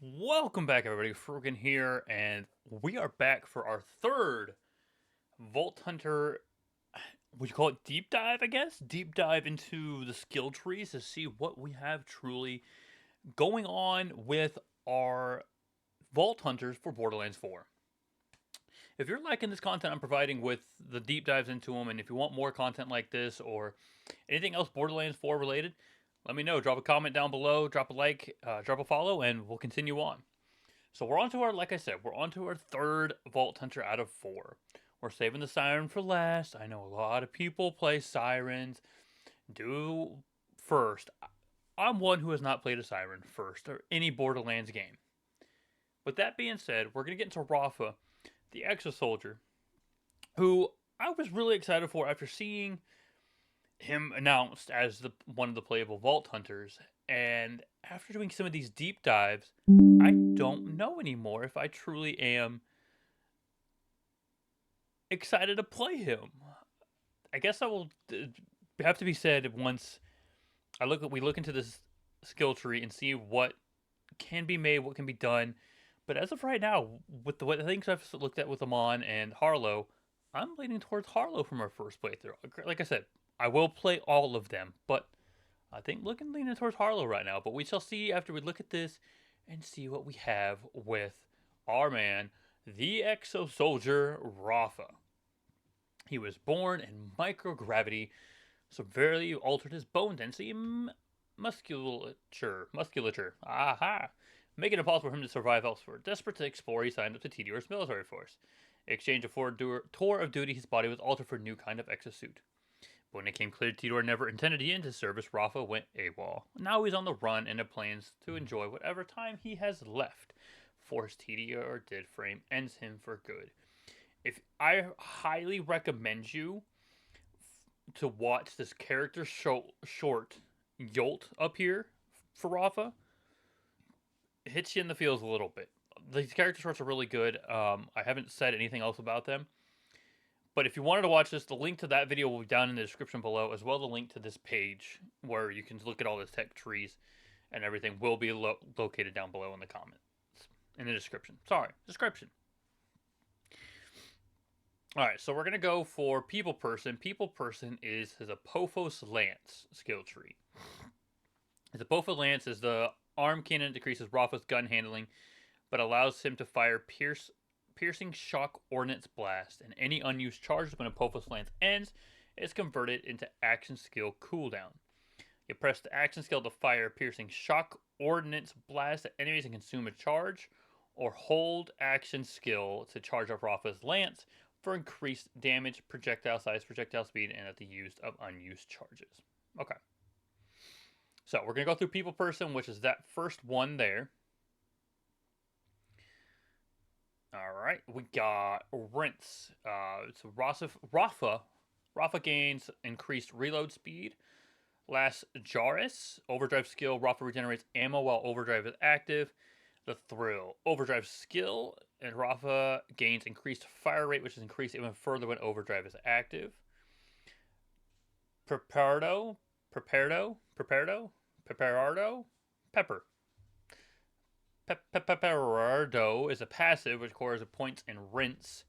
Welcome back, everybody. Furgan here, and we are back for our third Vault Hunter. Would you call it deep dive? I guess deep dive into the skill trees to see what we have truly going on with our Vault Hunters for Borderlands 4. If you're liking this content I'm providing with the deep dives into them, and if you want more content like this or anything else Borderlands 4 related, let me know. Drop a comment down below, drop a like, drop a follow, and we'll continue on. So we're on to our, like I said, we're on to our third Vault Hunter out of 4. We're saving the Siren for last. I know a lot of people play Sirens. Do first. I'm one who has not played a Siren first or any Borderlands game. With that being said, we're going to get into Rafa, the Exo-Soldier, who I was really excited for after seeing him announced as one of the playable Vault Hunters. And after doing some of these deep dives, I don't know anymore if I truly am excited to play him. I guess I will have to be said once we look into this skill tree and see what can be made, what can be done. But as of right now, with the things I've looked at with Amon and Harlow, I'm leaning towards Harlow from our first playthrough. Like I said, I will play all of them, but I think leaning towards Harlow right now. But we shall see after we look at this and see what we have with our man, the Exo-Soldier Rafa. He was born in microgravity, severely altered his bone density and musculature. Aha! Making it impossible for him to survive elsewhere. Desperate to explore, he signed up to TDR's military force. In exchange for a tour of duty, his body was altered for a new kind of exosuit. But when it came clear TDR never intended to end his service, Rafa went AWOL. Now he's on the run and plans to enjoy whatever time he has left. Force TDR did frame ends him for good. If I highly recommend you to watch this character short Yolt up here for Rafa, it hits you in the feels a little bit. These character shorts are really good. I haven't said anything else about them. But if you wanted to watch this, the link to that video will be down in the description below, as well as the link to this page where you can look at all the tech trees and everything will be located down below in the comments. In the description. Sorry, description. Alright, so we're going to go for People Person. People Person is his Apophos Lance skill tree. His Apophos Lance is the arm cannon that decreases Rafa's gun handling, but allows him to fire piercing shock ordnance blast, and any unused charges when Apophos Lance ends is converted into action skill cooldown. You press the action skill to fire piercing shock ordnance blast at enemies and consume a charge, or hold action skill to charge up Rafa's lance for increased damage, projectile size, projectile speed, and at the use of unused charges. Okay. So we're going to go through People Person, which is that first one there. Alright, we got Rinse. It's Rafa. Rafa gains increased reload speed. Last Jaris. Overdrive skill. Rafa regenerates ammo while overdrive is active. The Thrill. Overdrive skill. And Rafa gains increased fire rate, which is increased even further when overdrive is active. Pepper. Pepper. Pepperardo is a passive which requires points and rinse.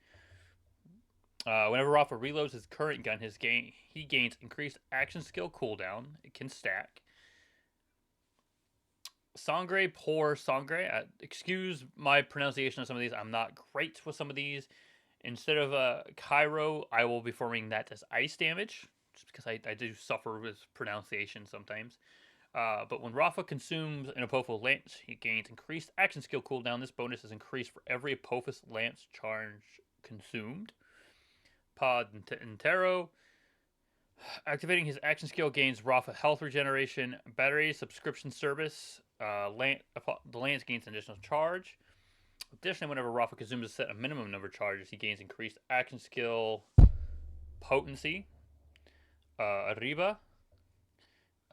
Whenever Rafa reloads his current gun, he gains increased action skill cooldown. It can stack. Sangre por Sangre. Excuse my pronunciation of some of these. I'm not great with some of these. Instead of Cairo, I will be forming that as ice damage, just because I do suffer with pronunciation sometimes. But when Rafa consumes an Apophos Lance, he gains increased action skill cooldown. This bonus is increased for every Apophos Lance charge consumed. Pod Intero. Activating his action skill gains Rafa health regeneration. Battery subscription service. The Lance gains an additional charge. Additionally, whenever Rafa consumes a set of minimum number of charges, he gains increased action skill potency. Arriba.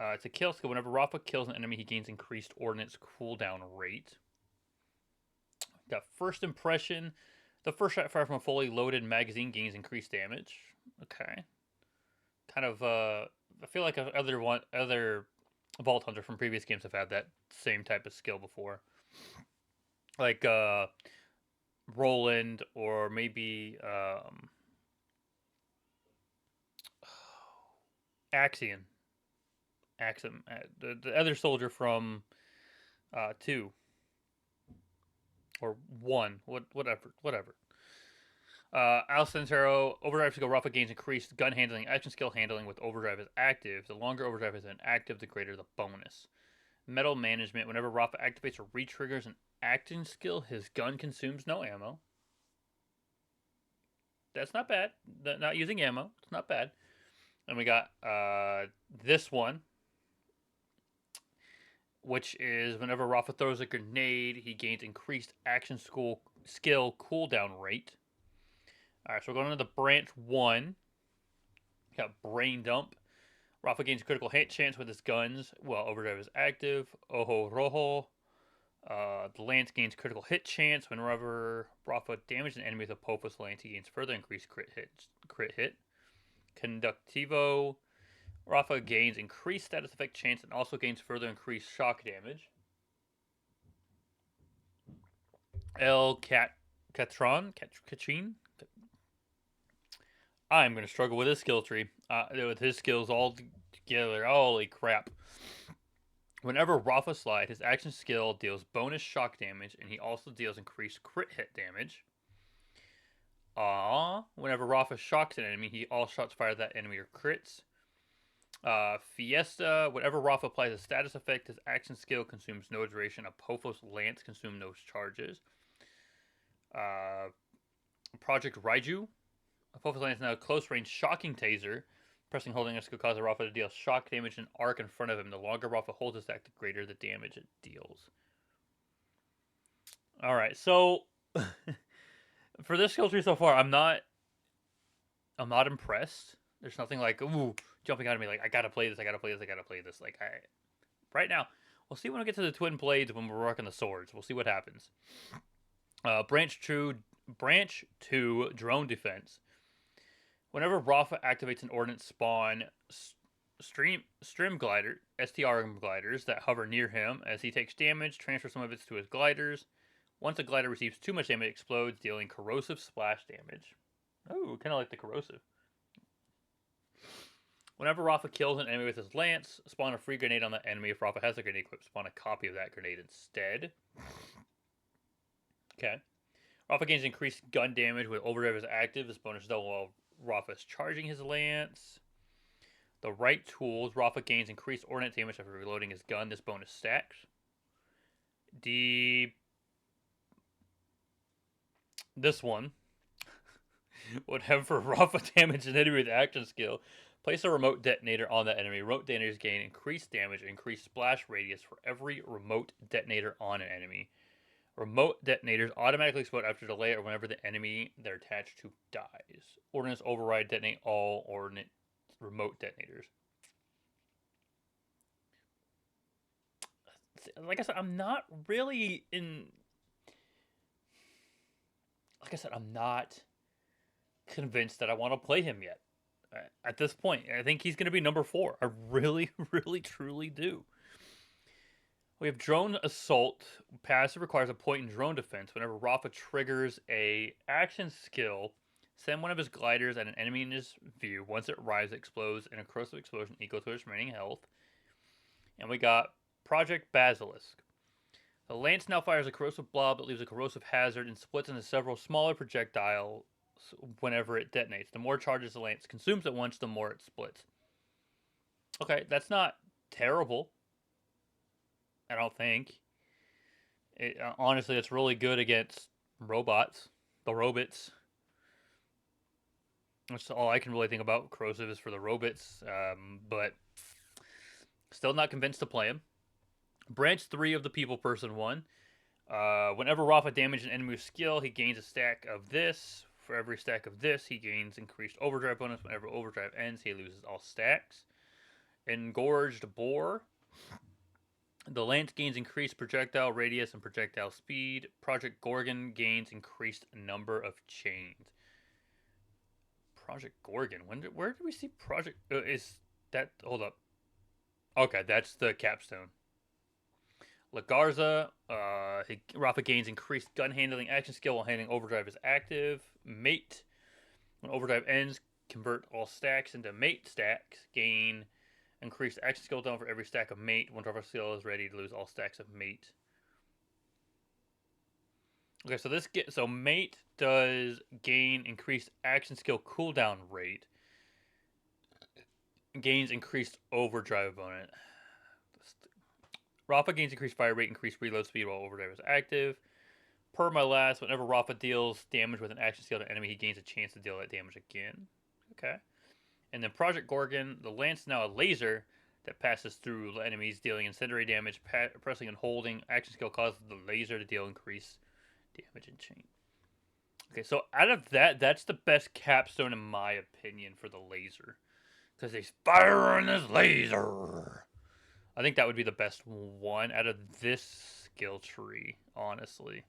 It's a kill skill. Whenever Rafa kills an enemy, he gains increased ordnance cooldown rate. Got First Impression. The first shot fired from a fully loaded magazine gains increased damage. Okay. Kind of, I feel like other Vault Hunter from previous games have had that same type of skill before. like Roland or maybe Axion, Axum, the other soldier from 2 or 1, whatever. Al Centero, overdrive skill Rafa gains increased gun handling, action skill handling with overdrive is active. The longer overdrive is inactive, the greater the bonus. Metal management, whenever Rafa activates or re-triggers an action skill, his gun consumes no ammo. That's not bad. Not using ammo, it's not bad. And we got this one, which is whenever Rafa throws a grenade, he gains increased action skill cooldown rate. Alright, so we're going into the branch 1. Got Brain Dump. Rafa gains critical hit chance with his guns while overdrive is active. Ojo Rojo. The lance gains critical hit chance whenever Rafa damages an enemy with a Popos lance. He gains further increased crit hit. Conductivo. Rafa gains increased status effect chance and also gains further increased shock damage. El Catron. I'm going to struggle with his skill tree. With his skills all together. Holy crap. Whenever Rafa slide, his action skill deals bonus shock damage, and he also deals increased crit hit damage. Whenever Rafa shocks an enemy, all shots fired at that enemy are crits. Fiesta, whenever Rafa applies a status effect, his action skill consumes no duration. A Pophos Lance consumes no charges. Project Raiju, a Pophos Lance is now a close range shocking taser. Pressing holding X could cause a Rafa to deal shock damage in an arc in front of him. The longer Rafa holds this act, the greater the damage it deals. Alright, so for this skill tree so far, I'm not impressed. There's nothing like jumping out of me like I gotta play this. Like right now, we'll see when we get to the twin blades when we're working the swords. We'll see what happens. Branch 2 drone defense. Whenever Rafa activates an ordnance spawn, STRM gliders that hover near him. As he takes damage, transfer some of it to his gliders. Once a glider receives too much damage, it explodes, dealing corrosive splash damage. Oh, kind of like the corrosive. Whenever Rafa kills an enemy with his lance, spawn a free grenade on that enemy. If Rafa has a grenade equipped, spawn a copy of that grenade instead. Okay. Rafa gains increased gun damage with overdrive is active. This bonus double while Rafa is charging his lance. The right tools. Rafa gains increased ordnance damage after reloading his gun. This bonus stacks. This one would have for Rafa damage an enemy with action skill. Place a remote detonator on that enemy. Remote detonators gain increased damage, increased splash radius for every remote detonator on an enemy. Remote detonators automatically explode after delay or whenever the enemy they're attached to dies. Ordnance override detonate all remote detonators. Like I said, I'm not really in. Like I said, I'm not convinced that I want to play him yet. At this point, I think he's going to be number 4. I really, really, truly do. We have Drone Assault. Passive requires a point in drone defense. Whenever Rafa triggers a action skill, send one of his gliders at an enemy in his view. Once it arrives, it explodes in a corrosive explosion equal to its remaining health. And we got Project Basilisk. The lance now fires a corrosive blob that leaves a corrosive hazard and splits into several smaller projectiles whenever it detonates. The more charges the lance consumes at once, the more it splits. Okay, that's not terrible. I don't think. Honestly, it's really good against robots. The robots. That's all I can really think about. Corrosive is for the robots. But still not convinced to play him. Branch 3 of the People Person one. Whenever Rafa damages an enemy with skill, he gains a stack of this. For every stack of this, he gains increased overdrive bonus. Whenever overdrive ends, he loses all stacks. Engorged Boar. The lance gains increased projectile radius and projectile speed. Project Gorgon gains increased number of chains. Project Gorgon. Where did we see Project? Is that? Hold up. Okay, that's the capstone. Lagarza, Rafa gains increased gun handling action skill while handling overdrive is active. Mate, when overdrive ends, convert all stacks into mate stacks. Gain increased action skill down for every stack of mate. Once Rafa skill is ready to lose all stacks of mate. Okay, so mate does gain increased action skill cooldown rate. Gains increased overdrive on it. Rafa gains increased fire rate, increased reload speed while overdrive is active. Per my last, whenever Rafa deals damage with an action skill to an enemy, he gains a chance to deal that damage again. Okay. And then Project Gorgon, the lance is now a laser that passes through enemies, dealing incendiary damage. Pressing and holding action skill causes the laser to deal increased damage and chain. Okay, so out of that, that's the best capstone in my opinion for the laser. Because he's firing this laser. I think that would be the best one out of this skill tree, honestly.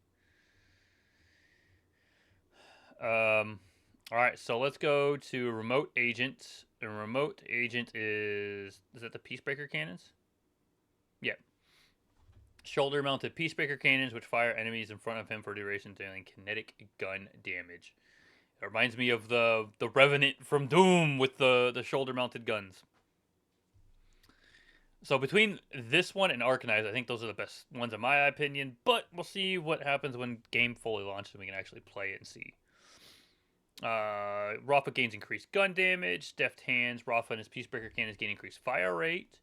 All right, so let's go to remote agent. And remote agent is that the Peacebreaker cannons? Yeah. Shoulder-mounted Peacebreaker cannons, which fire enemies in front of him for duration, dealing kinetic gun damage. It reminds me of the Revenant from Doom with the shoulder-mounted guns. So between this one and Arcanized, I think those are the best ones in my opinion. But we'll see what happens when game fully launches and we can actually play it and see. Rafa gains increased gun damage. Deft hands. Rafa and his Peacebreaker cannons gain increased fire rate.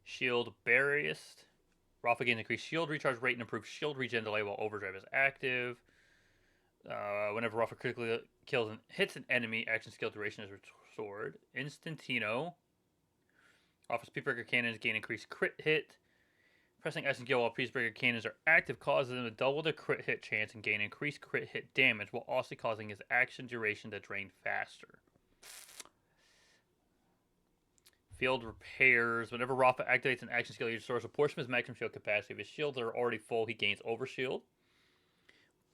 Shield barriest. Rafa gains increased shield recharge rate and improved shield regen delay while overdrive is active. Whenever Rafa critically kills and hits an enemy, action skill duration is restored. Instantino. Rafa's Peacebreaker cannons gain increased crit hit. Pressing S and Q while Peacebreaker cannons are active causes them to double their crit hit chance and gain increased crit hit damage while also causing his action duration to drain faster. Field repairs. Whenever Rafa activates an action skill, he restores a portion of his maximum shield capacity. If his shields are already full, he gains overshield.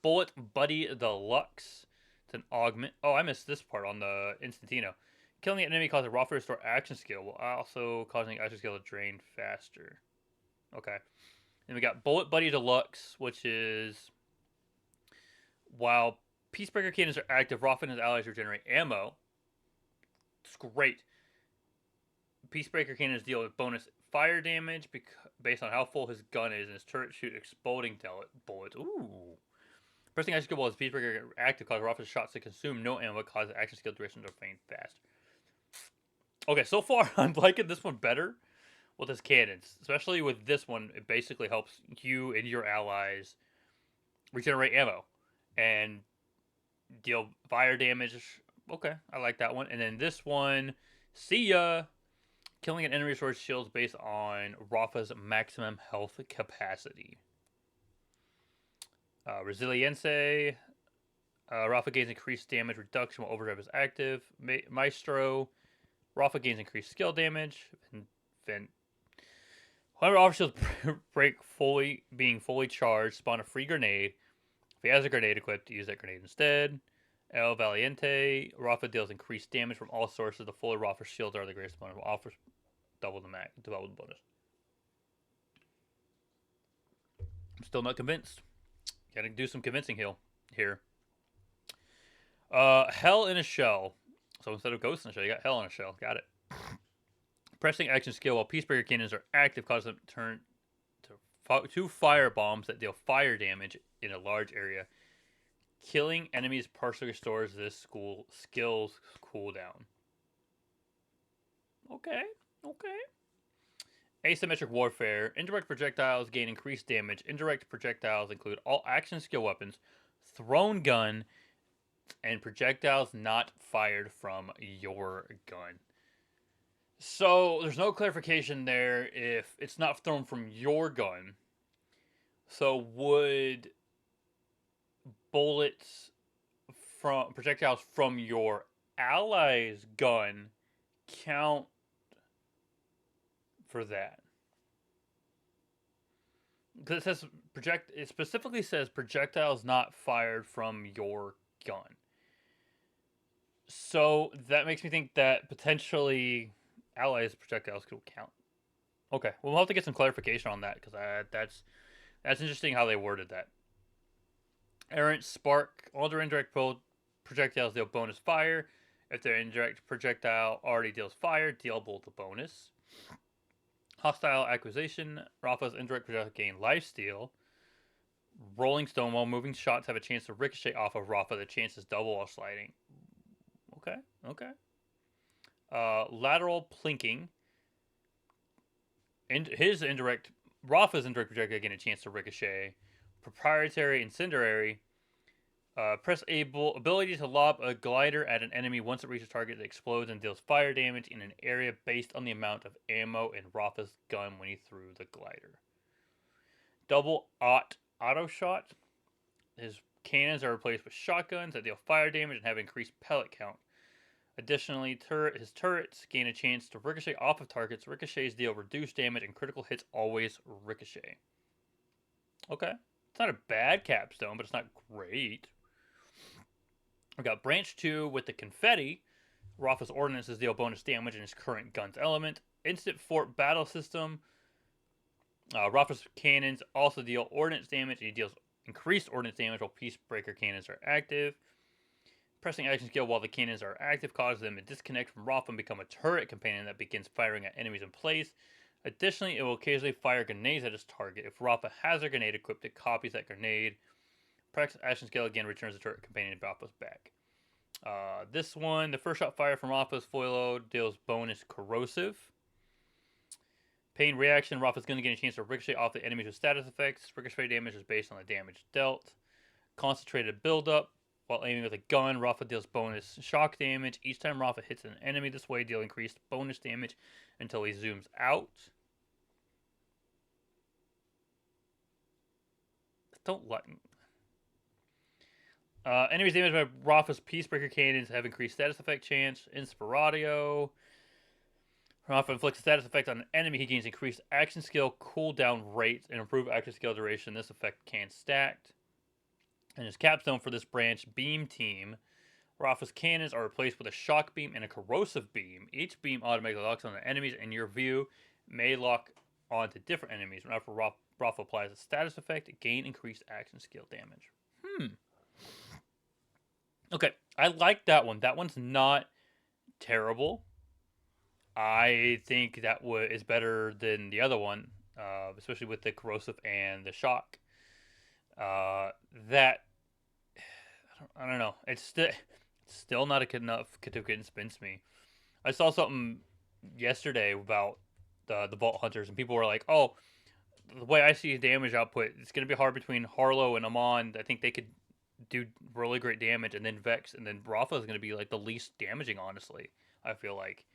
Bullet Buddy Deluxe. It's an augment. Oh, I missed this part on the Instantino. Killing an enemy causes Rafa to restore action skill while also causing action skill to drain faster. Okay. Then we got Bullet Buddy Deluxe, which is while Peacebreaker cannons are active, Rafa and his allies regenerate ammo. It's great. Peacebreaker cannons deal with bonus fire damage based on how full his gun is, and his turret shoot exploding bullets. Ooh. Pressing action skill while his Peacebreaker active causes Rafa's shots to consume no ammo, causes action skill duration to fade fast. Okay, so far I'm liking this one better with his cannons. Especially with this one, it basically helps you and your allies regenerate ammo and deal fire damage. Okay, I like that one. And then this one, see ya. Killing an enemy restores shields based on Rafa's maximum health capacity. Resiliency. Rafa gains increased damage reduction while overdrive is active. Maestro. Rafa gains increased skill damage. Then, whenever Rafa shields break being fully charged, spawn a free grenade. If he has a grenade equipped, use that grenade instead. El Valiente. Rafa deals increased damage from all sources. The fully Rafa shields are the greatest bonus. Offers double the bonus. I'm still not convinced. Gotta do some convincing here. Hell in a Shell. So instead of Ghost in a Shell, you got Hell in a Shell. Got it. Pressing action skill while Peacebreaker cannons are active causes them to turn to 2 fire bombs that deal fire damage in a large area. Killing enemies partially restores this skill's cooldown. Okay. Asymmetric warfare. Indirect projectiles gain increased damage. Indirect projectiles include all action skill weapons, thrown gun, and projectiles not fired from your gun. So there's no clarification there if it's not thrown from your gun. So would bullets from projectiles from your ally's gun count for that? Because it specifically says projectiles not fired from your gun. So that makes me think that potentially allies projectiles could count. Okay, well, we'll have to get some clarification on that because that's That's interesting how they worded that. Errant Spark. All their indirect projectiles deal bonus fire. If their indirect projectile already deals fire, deal both the bonus. Hostile Acquisition. Rafa's indirect projectile gain lifesteal. Rolling Stone. While moving, shots have a chance to ricochet off of Rafa. The chance is double while sliding. Okay, okay. Lateral Plinking. His indirect, Rafa's indirect projectile gain a chance to ricochet. Proprietary Incendiary. Press ability to lob a glider at an enemy. Once it reaches target, it explodes and deals fire damage in an area based on the amount of ammo in Rafa's gun when he threw the glider. Double auto shot. His cannons are replaced with shotguns that deal fire damage and have increased pellet count. Additionally, his turrets gain a chance to ricochet off of targets. Ricochets deal reduced damage, and critical hits always ricochet. Okay. It's not a bad capstone, but it's not great. We got Branch 2 with the Confetti. Rafa's ordnances deal bonus damage in his current gun's element. Instant Fort Battle System. Rafa's cannons also deal ordnance damage, and he deals increased ordnance damage while Peacebreaker cannons are active. Pressing action skill while the cannons are active causes them to disconnect from Rafa and become a turret companion that begins firing at enemies in place. Additionally, it will occasionally fire grenades at its target. If Rafa has a grenade equipped, it copies that grenade. Press action skill again returns the turret companion to Rafa's back. This one, the first shot fire from Rafa's foil deals bonus corrosive. Pain reaction, Rafa's going to get a chance to ricochet off the enemies with status effects. Ricochet damage is based on the damage dealt. Concentrated buildup. While aiming with a gun, Rafa deals bonus shock damage. Each time Rafa hits an enemy this way, deal increased bonus damage until he zooms out. Don't let me. Enemies damaged by Rafa's Peacebreaker cannons have increased status effect chance. Inspiratio. Rafa inflicts a status effect on an enemy. He gains increased action skill, cooldown rate, and improved action skill duration. This effect can stacked. And his capstone for this branch, Beam Team. Rafa's cannons are replaced with a shock beam and a corrosive beam. Each beam automatically locks on the enemies in your view, may lock onto different enemies. Whenever Rafa applies a status effect, gain increased action skill damage. Okay, I like that one. That one's not terrible. I think that is better than the other one, especially with the corrosive and the shock. That I don't know. It's still not enough to convince me. I saw something yesterday about the Vault Hunters, and people were like, "Oh, the way I see damage output, it's going to be hard between Harlow and Amon. I think they could do really great damage, and then Vex, and then Rafa is going to be like the least damaging. Honestly, I feel like,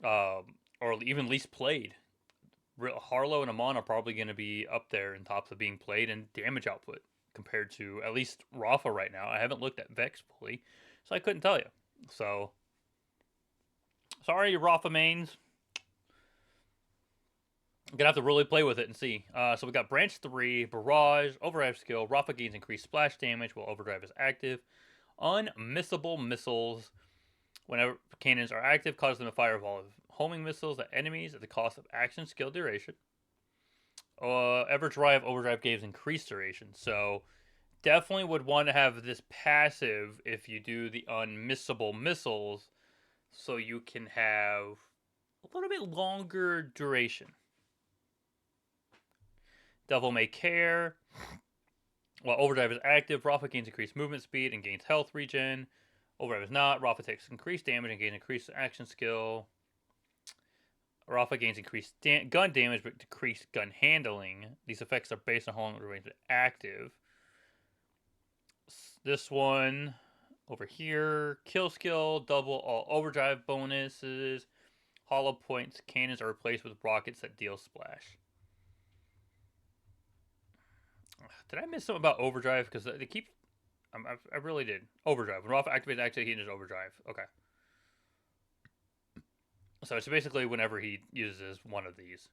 or even least played. Harlow and Amon are probably going to be up there in tops of being played in damage output compared to at least Rafa right now. I haven't looked at Vex fully, so I couldn't tell you. So, sorry, Rafa mains. I'm gonna have to really play with it and see. So we got Branch 3, Barrage, Overdrive skill. Rafa gains increased splash damage while Overdrive is active. Unmissable missiles. Whenever cannons are active, cause them to fire a ball of homing missiles at enemies at the cost of action skill duration. Overdrive gives increased duration. So definitely would want to have this passive if you do the unmissable missiles, so you can have a little bit longer duration. Devil May Care. While Overdrive is active, Rafa gains increased movement speed and gains health regen. Overdrive is not. Rafa takes increased damage and gains increased action skill. Rafa gains increased gun damage but decreased gun handling. These effects are based on how long it remains active. This one over here, kill skill, double all overdrive bonuses. Hollow points cannons are replaced with rockets that deal splash. Did I miss something about overdrive? Because they keep... I really did. Overdrive. When Rafa activates, actually he uses overdrive. Okay. So it's basically whenever he uses one of these.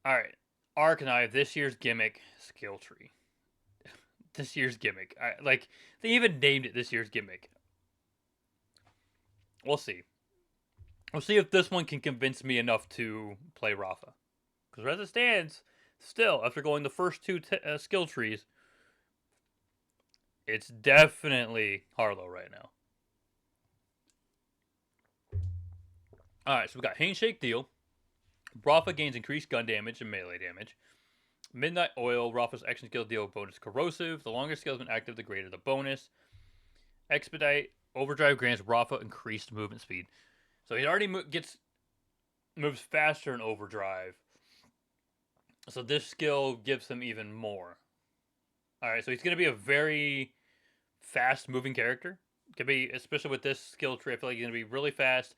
Alright. Arcanine, this year's gimmick, skill tree. This year's gimmick. They even named it this year's gimmick. We'll see. We'll see if this one can convince me enough to play Rafa. Because as it stands, Still, after going the first two skill trees, it's definitely Harlow right now. Alright, so we got Handshake Deal. Rafa gains increased gun damage and melee damage. Midnight Oil, Rafa's action skill deal bonus corrosive. The longer skill has been active, the greater the bonus. Expedite, Overdrive grants Rafa increased movement speed. So he already moves faster in Overdrive. So this skill gives him even more. Alright, so he's going to be a very fast moving character. Could be, especially with this skill tree, I feel like he's going to be really fast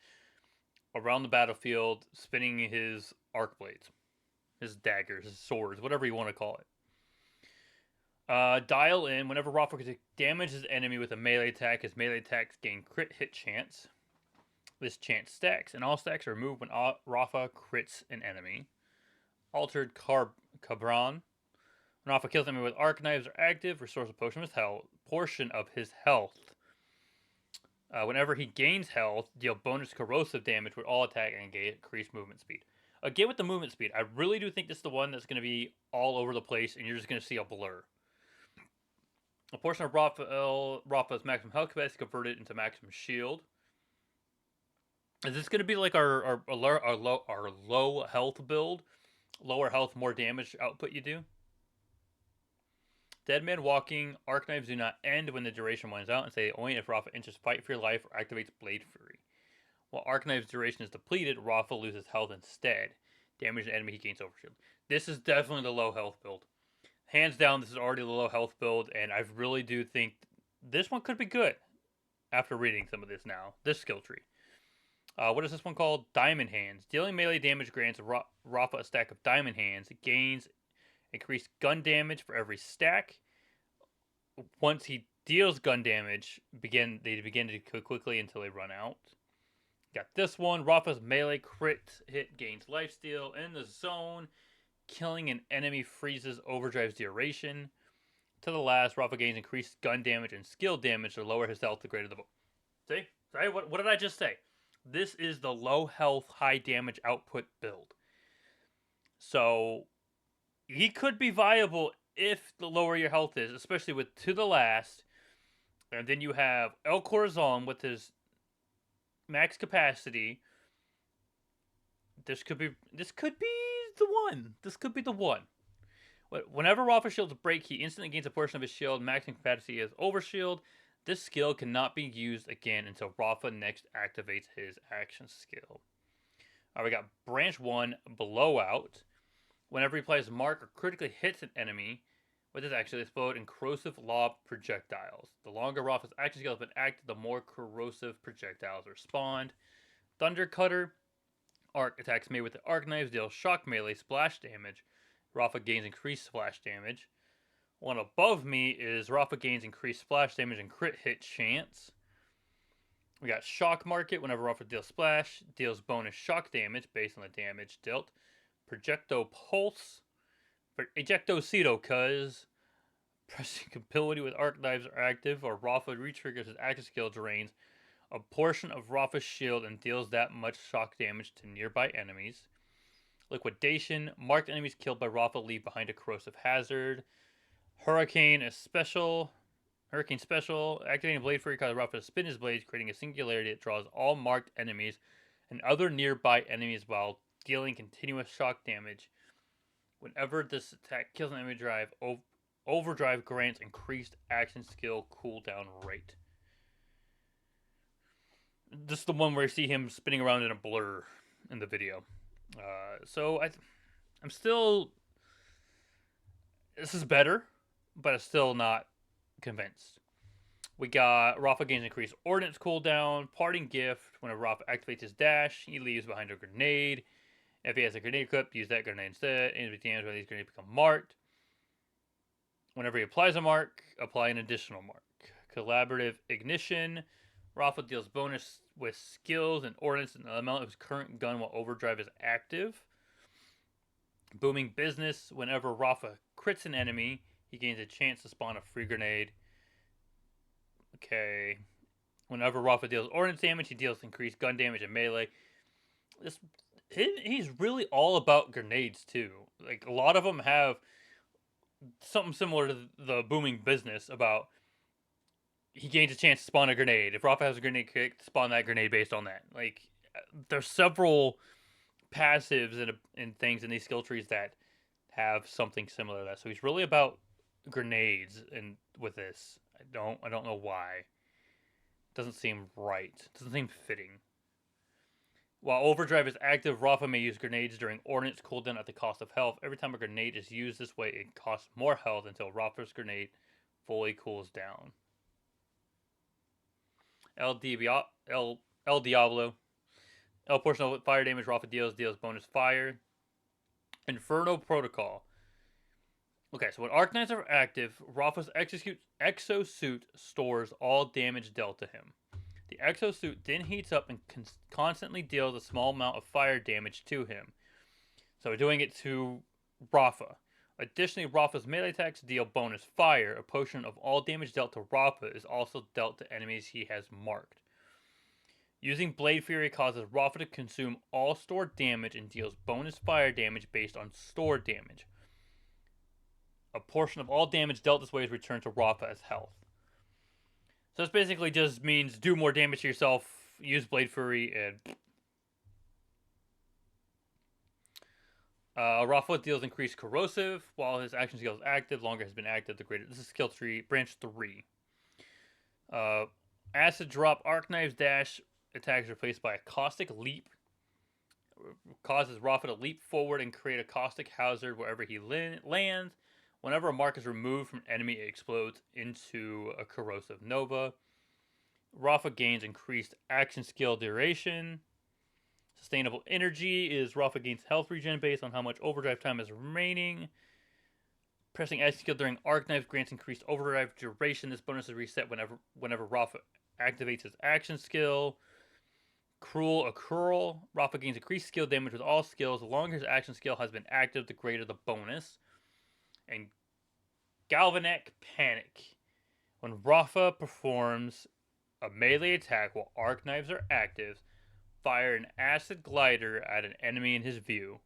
around the battlefield, spinning his arc blades, his daggers, his swords, whatever you want to call it. Dial in. Whenever Rafa damages an enemy with a melee attack, his melee attacks gain crit hit chance. This chance stacks, and all stacks are removed when Rafa crits an enemy. Altered Cabron. When Rafa kills an enemy with arc knives are active, restores a portion of his health. Whenever he gains health, deal bonus corrosive damage with all attack and increase movement speed. Again, with the movement speed, I really do think this is the one that's going to be all over the place, and you're just going to see a blur. A portion of Rafa's maximum health capacity converted into maximum shield. Is this going to be like our low health build? Lower health, more damage output you do? Dead Man Walking, Arc Knives do not end when the duration winds out, and say only if Rafa enters Fight for Your Life or activates Blade Fury. While Arc Knives duration is depleted, Rafa loses health instead. Damage an enemy, he gains Overshield. This is definitely the low health build. Hands down, this is already the low health build, and I really do think this one could be good after reading some of this now. This skill tree. What is this one called? Diamond Hands. Dealing melee damage grants Rafa a stack of Diamond Hands. It gains increased gun damage for every stack. Once he deals gun damage, they begin to go quickly until they run out. Got this one. Rafa's melee crit hit gains lifesteal in the zone. Killing an enemy freezes Overdrive's duration. To the last, Rafa gains increased gun damage and skill damage to lower his health the greater the bonus. See? Sorry, what did I just say? This is the low health, high damage output build. So, he could be viable if the lower your health is, especially with To the Last. And then you have El Corazon with his max capacity. This could be the one. This could be the one. Whenever Rafa shields break, he instantly gains a portion of his shield. Maximum capacity is Overshield. This skill cannot be used again until Rafa next activates his action skill. Alright, we got Branch 1, Blowout. Whenever he applies mark or critically hits an enemy, with his action, they explode in corrosive lob projectiles. The longer Rafa's action skill has been active, the more corrosive projectiles are spawned. Thunder Cutter. Arc attacks made with the arc knives deal shock melee splash damage. Rafa gains increased splash damage. One above me is Rafa gains increased splash damage and crit hit chance. We got Shock Market. Whenever Rafa deals splash, deals bonus shock damage based on the damage dealt. Projecto Pulse. For Ejectocito, cuz pressing ability with arc knives are active, or Rafa retriggers his action skill, drains a portion of Rafa's shield and deals that much shock damage to nearby enemies. Liquidation. Marked enemies killed by Rafa leave behind a corrosive hazard. Hurricane Special. Activating Blade Fury causes Rafa to spin his blades, creating a singularity that draws all marked enemies and other nearby enemies while dealing continuous shock damage. Whenever this attack kills an enemy drive, Overdrive grants increased action skill cooldown rate. This is the one where I see him spinning around in a blur in the video. So I'm still... This is better, but I'm still not convinced. We got Rafa gains increased ordnance cooldown, parting gift. Whenever Rafa activates his dash, he leaves behind a grenade. If he has a grenade equipped, use that grenade instead. Enemies damaged when these grenades become marked. Whenever he applies a mark, apply an additional mark. Collaborative Ignition. Rafa deals bonus with skills and ordnance in the amount of his current gun while Overdrive is active. Booming Business. Whenever Rafa crits an enemy, he gains a chance to spawn a free grenade. Okay. Whenever Rafa deals ordnance damage, he deals increased gun damage and melee. he's really all about grenades too. Like a lot of them have something similar to the booming business about he gains a chance to spawn a grenade. If Rafa has a grenade kick, spawn that grenade based on that. Like there's several passives and things in these skill trees that have something similar to that. So he's really about grenades and with this. I don't know why. Doesn't seem right. Doesn't seem fitting. While Overdrive is active, Rafa may use grenades during Ordnance cooldown at the cost of health. Every time a grenade is used this way, it costs more health until Rafa's grenade fully cools down. El Diablo. L portion of fire damage Rafa deals bonus fire. Inferno Protocol. Okay, so when Arcanines are active, Rafa's exosuit stores all damage dealt to him. The exosuit then heats up and constantly deals a small amount of fire damage to him. So we're doing it to Rafa. Additionally, Rafa's melee attacks deal bonus fire. A portion of all damage dealt to Rafa is also dealt to enemies he has marked. Using Blade Fury causes Rafa to consume all stored damage and deals bonus fire damage based on stored damage. A portion of all damage dealt this way is returned to Rafa as health. So this basically just means do more damage to yourself, use Blade Fury, and Rafa deals increased corrosive while his action skill is active. Longer has been active, the greater. This is skill tree, branch 3. Acid Drop, Arc Knives Dash attack is replaced by a Caustic Leap. Causes Rafa to leap forward and create a caustic hazard wherever he lands. Whenever a mark is removed from an enemy, it explodes into a corrosive nova. Rafa gains increased action skill duration. Sustainable energy is Rafa gains health regen based on how much overdrive time is remaining. Pressing action skill during arc knives grants increased overdrive duration. This bonus is reset whenever Rafa activates his action skill. Cruel Accrual. Rafa gains increased skill damage with all skills. The longer his action skill has been active, the greater the bonus. And Galvanic Panic. When Rafa performs a melee attack while arc knives are active, fire an acid glider at an enemy in his view.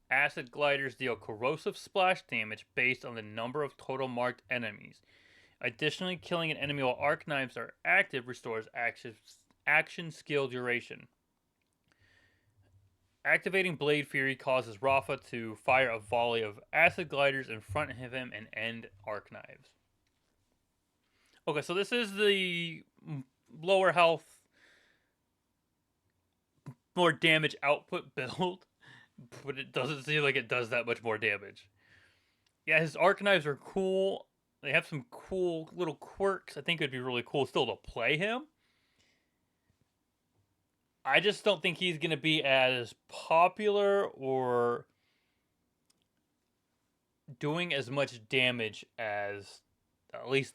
Acid gliders deal corrosive splash damage based on the number of total marked enemies. Additionally, killing an enemy while arc knives are active restores action skill duration. Activating Blade Fury causes Rafa to fire a volley of acid gliders in front of him and end arc knives. Okay, so this is the lower health, more damage output build, but it doesn't seem like it does that much more damage. Yeah, his arc knives are cool. They have some cool little quirks. I think it would be really cool still to play him. I just don't think he's going to be as popular or doing as much damage as at least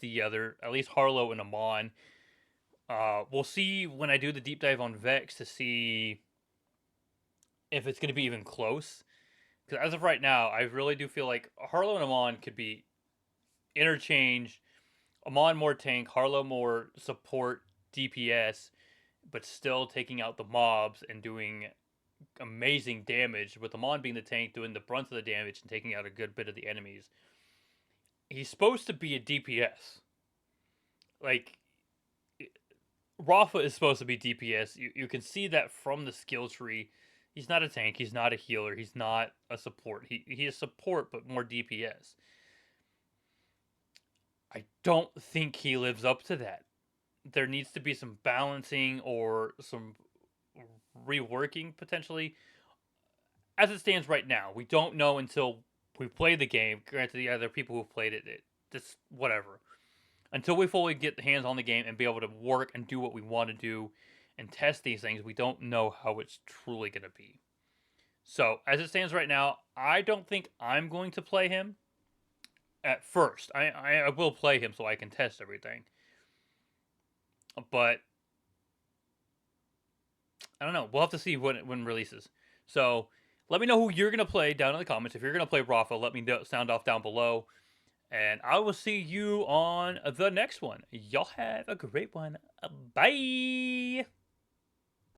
Harlow and Amon. We'll see when I do the deep dive on Vex to see if it's going to be even close. Because as of right now, I really do feel like Harlow and Amon could be interchanged. Amon more tank, Harlow more support DPS, but still taking out the mobs and doing amazing damage, with Amon being the tank, doing the brunt of the damage and taking out a good bit of the enemies. He's supposed to be a DPS. Like, Rafa is supposed to be DPS. You can see that from the skill tree. He's not a tank, he's not a healer, he's not a support. He is support, but more DPS. I don't think he lives up to that. There needs to be some balancing or some reworking potentially. As it stands right now, we don't know until we play the game. Granted, yeah, there are people who've played it. Just whatever. Until we fully get the hands on the game and be able to work and do what we want to do and test these things, we don't know how it's truly going to be. So, as it stands right now, I don't think I'm going to play him at first. I will play him so I can test everything. But I don't know. We'll have to see when it releases. So let me know who you're going to play down in the comments. If you're going to play Rafa, let me sound off down below. And I will see you on the next one. Y'all have a great one. Bye.